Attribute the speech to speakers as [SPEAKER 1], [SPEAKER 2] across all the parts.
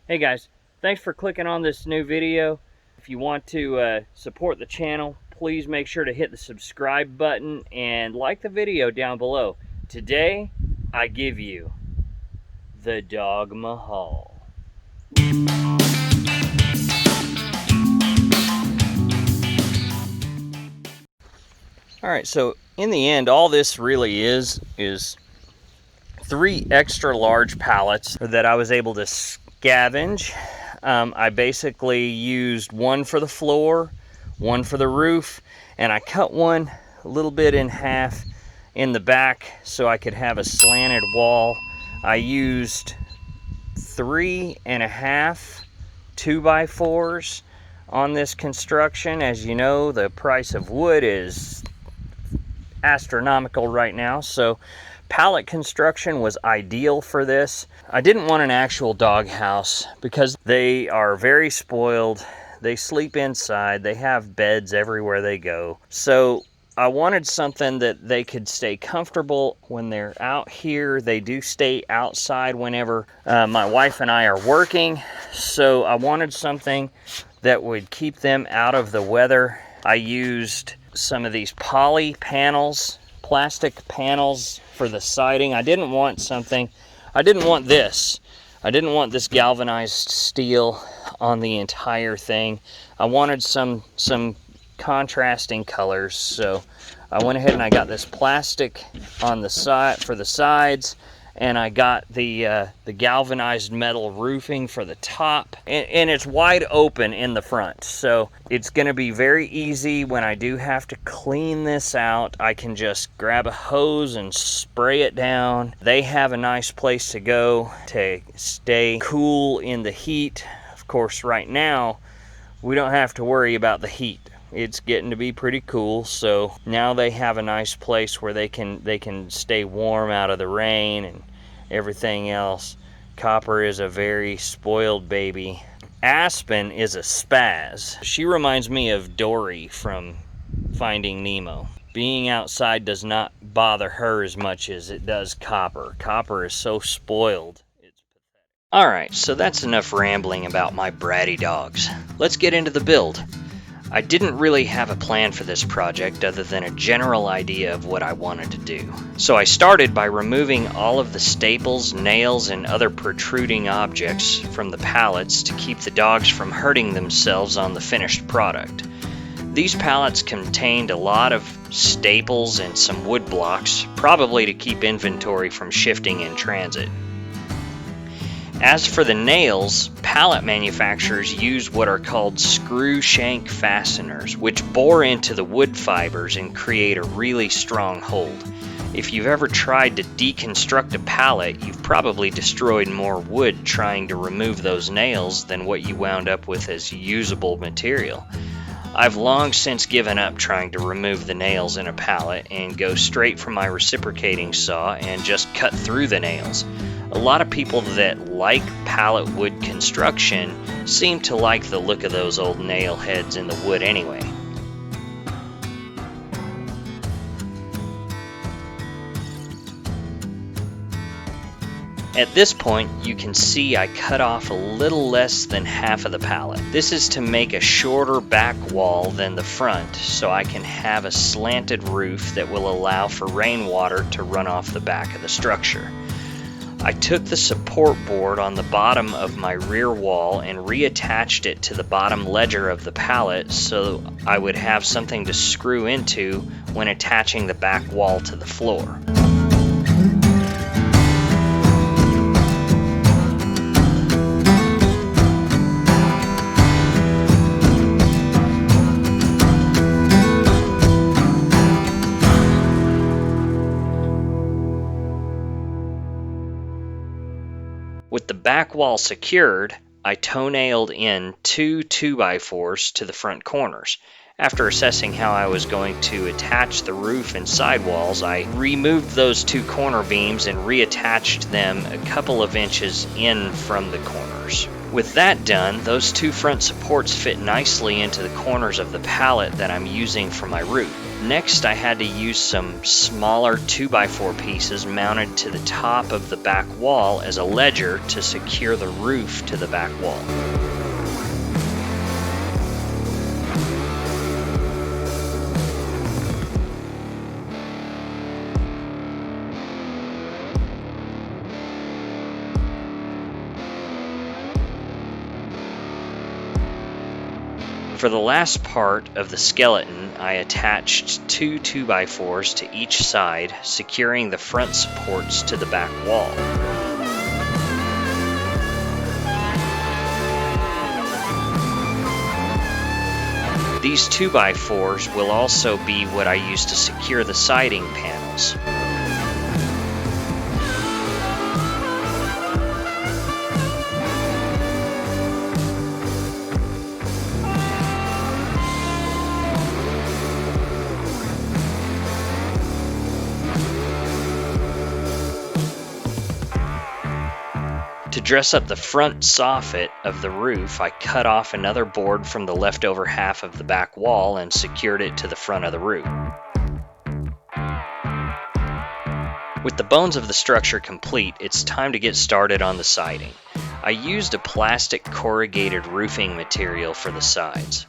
[SPEAKER 1] Hey guys, thanks for clicking on this new video. If you want to support the channel, please make sure to hit the subscribe button and like the video down below. Today, I give you the dog Mahal. Alright, so in the end, all this really is 3 extra large pallets that I was able to scavenge. I basically used one for the floor, one for the roof, and I cut one a little bit in half in the back so I could have a slanted wall. I used 3.5 2x4s on this construction. As you know, the price of wood is astronomical right now, so pallet construction was ideal for this. I didn't want an actual dog house because they are very spoiled. They sleep inside. They have beds everywhere they go. So I wanted something that they could stay comfortable when they're out here. They do stay outside whenever my wife and I are working. So I wanted something that would keep them out of the weather. I used some of these poly panels, plastic panels for the siding. I didn't want this galvanized steel on the entire thing. I wanted some contrasting colors, so I went ahead and I got this plastic on the side for the sides, and I got the galvanized metal roofing for the top, and it's wide open in the front, so it's going to be very easy when I do have to clean this out. I can just grab a hose and spray it down. They have a nice place to go to stay cool in the heat. Of course, right now we don't have to worry about the heat. It's getting to be pretty cool, so now they have a nice place where they can stay warm out of the rain and everything else. Copper is a very spoiled baby. Aspen is a spaz. She reminds me of Dory from Finding Nemo. Being outside does not bother her as much as it does Copper. Copper is so spoiled. It's pathetic. Alright, so that's enough rambling about my bratty dogs. Let's get into the build. I didn't really have a plan for this project other than a general idea of what I wanted to do. So I started by removing all of the staples, nails, and other protruding objects from the pallets to keep the dogs from hurting themselves on the finished product. These pallets contained a lot of staples and some wood blocks, probably to keep inventory from shifting in transit. As for the nails, pallet manufacturers use what are called screw shank fasteners, which bore into the wood fibers and create a really strong hold. If you've ever tried to deconstruct a pallet, you've probably destroyed more wood trying to remove those nails than what you wound up with as usable material. I've long since given up trying to remove the nails in a pallet and go straight from my reciprocating saw and just cut through the nails. A lot of people that like pallet wood construction seem to like the look of those old nail heads in the wood anyway. At this point, you can see I cut off a little less than half of the pallet. This is to make a shorter back wall than the front, so I can have a slanted roof that will allow for rainwater to run off the back of the structure. I took the support board on the bottom of my rear wall and reattached it to the bottom ledger of the pallet so I would have something to screw into when attaching the back wall to the floor. With the back wall secured, I toe-nailed in 2 2x4s to the front corners. After assessing how I was going to attach the roof and sidewalls, I removed those 2 corner beams and reattached them a couple of inches in from the corners. With that done, those 2 front supports fit nicely into the corners of the pallet that I'm using for my roof. Next, I had to use some smaller 2x4 pieces mounted to the top of the back wall as a ledger to secure the roof to the back wall. For the last part of the skeleton, I attached two 2x4s to each side, securing the front supports to the back wall. These 2x4s will also be what I use to secure the siding panels. To dress up the front soffit of the roof, I cut off another board from the leftover half of the back wall and secured it to the front of the roof. With the bones of the structure complete, it's time to get started on the siding. I used a plastic corrugated roofing material for the sides.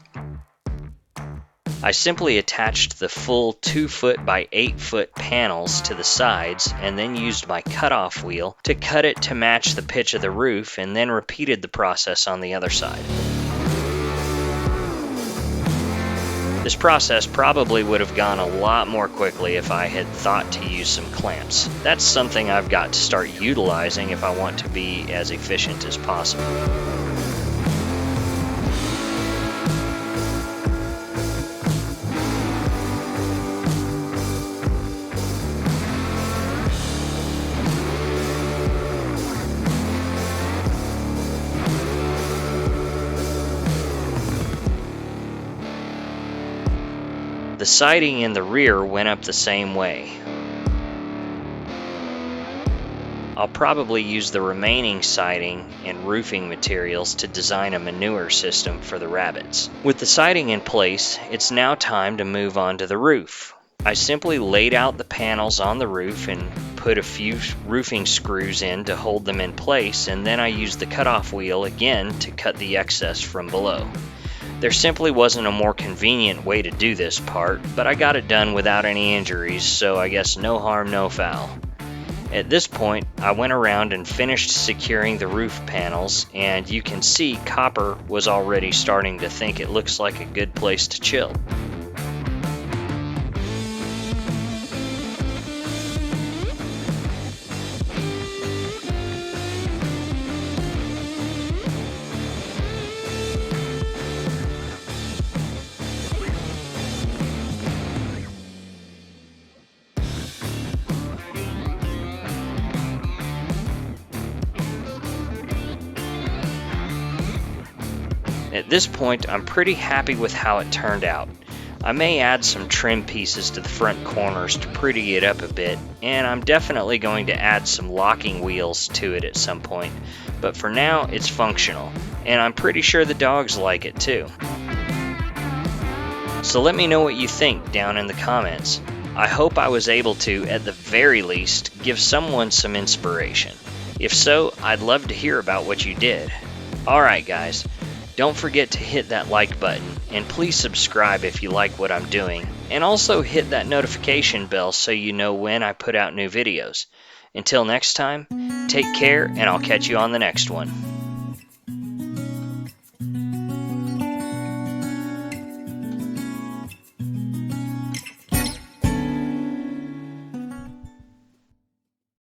[SPEAKER 1] I simply attached the full 2-foot by 8-foot panels to the sides and then used my cutoff wheel to cut it to match the pitch of the roof, and then repeated the process on the other side. This process probably would have gone a lot more quickly if I had thought to use some clamps. That's something I've got to start utilizing if I want to be as efficient as possible. The siding in the rear went up the same way. I'll probably use the remaining siding and roofing materials to design a manure system for the rabbits. With the siding in place, it's now time to move on to the roof. I simply laid out the panels on the roof and put a few roofing screws in to hold them in place, and then I used the cutoff wheel again to cut the excess from below. There simply wasn't a more convenient way to do this part, but I got it done without any injuries, so I guess no harm, no foul. At this point, I went around and finished securing the roof panels, and you can see Copper was already starting to think it looks like a good place to chill. At this point, I'm pretty happy with how it turned out. I may add some trim pieces to the front corners to pretty it up a bit, and I'm definitely going to add some locking wheels to it at some point, but for now it's functional, and I'm pretty sure the dogs like it too. So let me know what you think down in the comments. I hope I was able to, at the very least, give someone some inspiration. If so, I'd love to hear about what you did. Alright guys, don't forget to hit that like button, and please subscribe if you like what I'm doing, and also hit that notification bell so you know when I put out new videos. Until next time, take care, and I'll catch you on the next one.